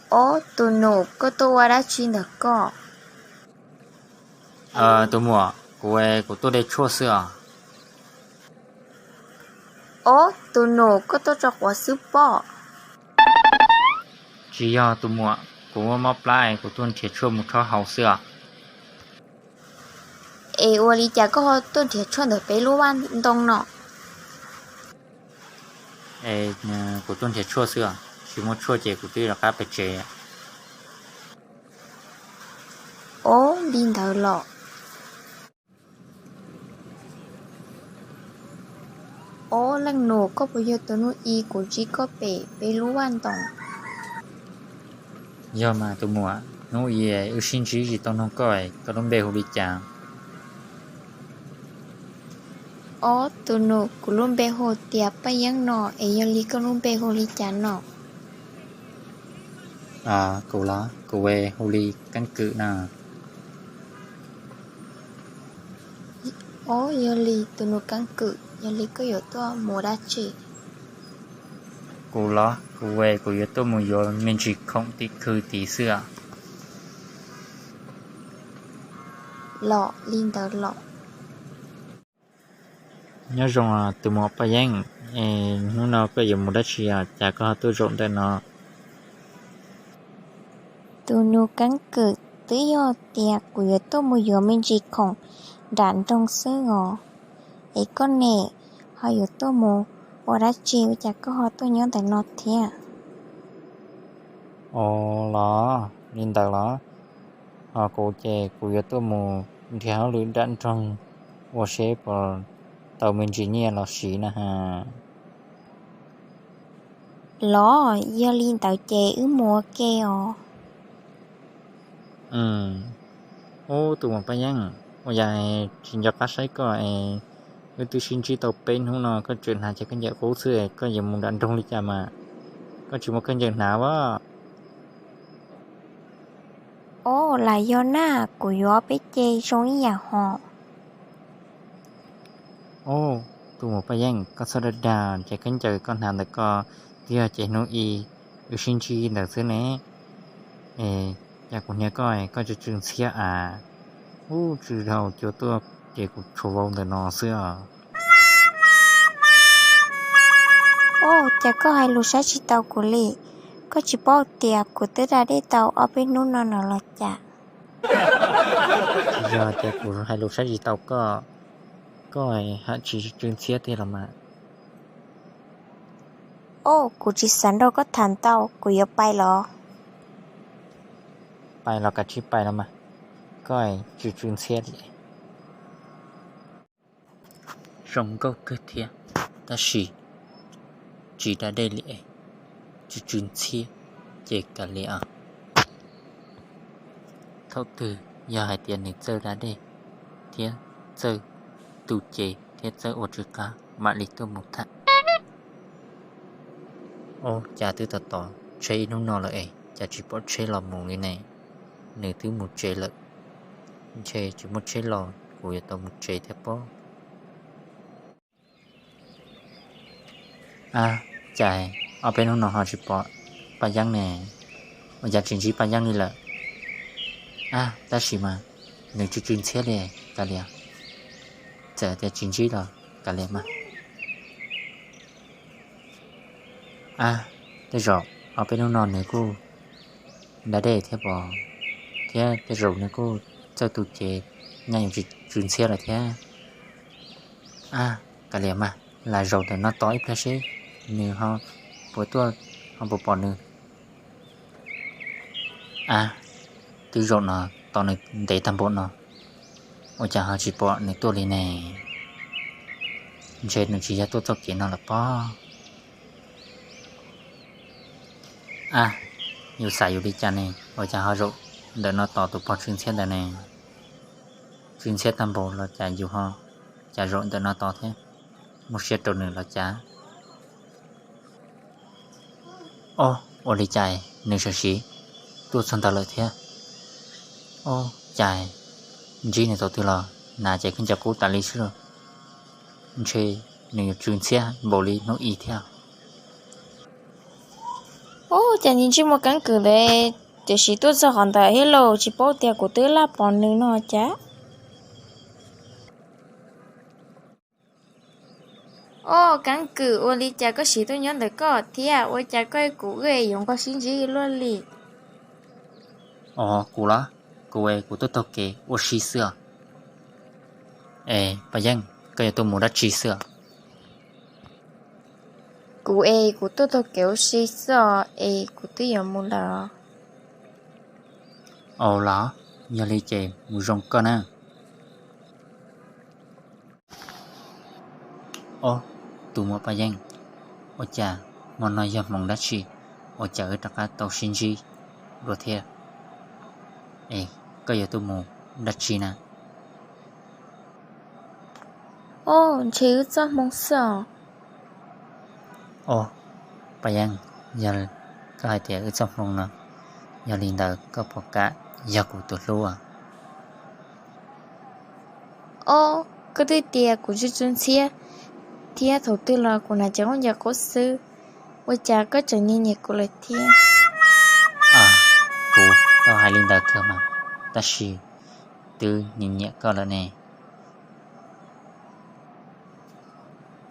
Ô, tụi nụ có tôi qua đã chuyên được có. Tôi mua của tôi để chua sữa. Ô, tụi nụ có tôi cho quả súp bò. Chỉ do tôi mua của mọc lại của tôi chỉ chua một thao hậu sữa. Ê, ô lý chả có tôi chỉ chuyên được bé lưu ăn đông nọ. Của tôi chỉ chua sữa. Chỉ một chua chế của tôi là cá bể chế. Ô, linh thở lọ. Ô, lăng nụ có bao giờ tụi nụ y của chỉ có bé lưu ăn đông. Do mà tôi mua nó gì ưu sinh trí gì tao không coi có đông bê hồ bị chàng. Ô, tụi nụ của luôn bé hồ tiệp bà giang nọ. Ê, yo lý có luôn bé hồ lý chả nọ. Cậu lá cậu về hồ ly căn cứ nào. Ô, yo lý tụi nụ căn cự. Yo lý có yếu tố mùa đá chỉ. Cậu lá cậu về cậu yếu tôi muốn vô mình chỉ không tí khư tí sữa. Lọ, linh thở lọ. Nhớ rằng là từ một bài giảng nó nào có dùng một đất chỉ chả có tôi rộng đây nó. Tụi nụ căn cự tự do tiệc của yếu tố mùa yếu mình chỉ không đạn trong sơ ngõ. Ấy con nè, họ yếu tố mùa ở đã chịu chả có họ tôi nhớ tại nó thế. Ồ đó, nhìn ta đó. Cô chè của yếu tố mù theo lưỡi đạn trong vô xếp và tàu mình chỉ nhẹ là xí nè ha. Lọ, do linh tạo chè ứ mùa kèo. Ô tụi một bài giảng ôi dài chính cho các sách có người tư sinh trí tàu bên không nó có chuyện hà cho cái nhẹ cố xưa có dùng một đạn trong lý chà mà có chỉ một cái nhẹ nào á. Ô, là do na của gió bé chê trong ý nhà họ. Ô tụi một bài giảng có sao đà chạy cánh trời con hàm được có tia chạy nó y ưu sinh trí là xưa nè. Nhà của nhà coi có cho trường xe trừ đầu cho tôi chạy của chỗ vòng để nó xưa. Ô, chả có hai lũ sát chỉ tàu của lì. Có chỉ bao tiệc của tớ ra để tàu ở bênนู้นnó là chả. Giờ chạy của hai lô sách gì tàu có hạn chỉ trường xe thì là mà. Ô, của chỉ sẵn đâu có thằng tàu của yếu bay lọ. Bài là cả chi bài là mà có chỉ trường xe thì rồng câu cơ thiệt ta chỉ đã đây lệ chỉ trường xe chỉ cả lệ thâu từ giờ hai tiền này chơi đã đây thiệt chơi tụ chế thiệt chơi ô trừ cá mà lịch tôi một thằng ô cha tư thật tỏ chơi nó nọ là cha chỉ bỏ chơi là một người này nửa thứ một chế lợi chế chỉ một chế lò của tàu một chế thép bó chạy ở bên nó họ chỉ bỏ ba giang nè bây giờ chính trị ba giang đi là ta chỉ mà nếu chỉ chuyên xe này cả liền giờ thì chính trị là cả liền mà thế rồi ở bên nó này cô đã để thép bò thế cái rượu này cô cho tụi chị nhanh chỉ chuyển xe là thế cả liền mà là rượu thì nó tối phải xí nếu họ buổi tối họ bỏ nữa từ rượu nó tao này để tầm bộ nó ôi chả họ chỉ bỏ này tôi lên này trên nó chỉ ra tôi cho kiện nó là bỏ nhiều xài nhiều đi chả này ôi chả họ rượu để nó tỏ tụ bỏ chuyên xe đây này chuyên xe tam bộ là chả dù ho chả rộn để nó tỏ thế một xe trộn nữa là chả ô đi chạy nếu sợ xí tôi xong tao lợi thế chạy chỉ này tao từ lò nà chạy kinh chả cố tả lý rồi chơi nếu chuyên xe bộ lý nó y theo. Ô, chả nhìn chứ một cắn cử đấy chỉ tôi giờ hoàn tại hello chỉ bảo tiệc của tôi là bọn nữ nó chả ô cắn cử ô li chả có chỉ tôi nhớ được có thì à ô chả có cũ ghê dùng có xin gì luôn li cú lá cú ấy cú tôi kể ô xí xưa bà dân cái tôi muốn đã chỉ xưa cũ cũ tôi kiểu xí sợ cũ tôi giờ muốn là lá giờ lấy chè mùi rong con à tụi mua bà dân ô chà mà nói giờ mong đã chỉ ô chà ở tất cả tàu xin gì rồi thế cái tôi muốn đã chỉ nè ô chứ sao mong sợ bà dân giờ cái hai tiệc ở trong phòng nè giờ linh đạo có bỏ cả giờ của tôi luôn ô cái tôi tiệc của chú chân xe tiệc thầu tư là của nàng chẳng giờ có sư ôi chả có chẳng nhìn nhẹ của lại tiệc cô tao hai linh đạo cơ mà ta chỉ từ nhìn nhẹ coi là nè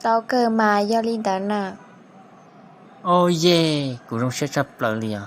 tao cơ mà do linh đạo nè oh yeah cô không sẽ chấp lời liền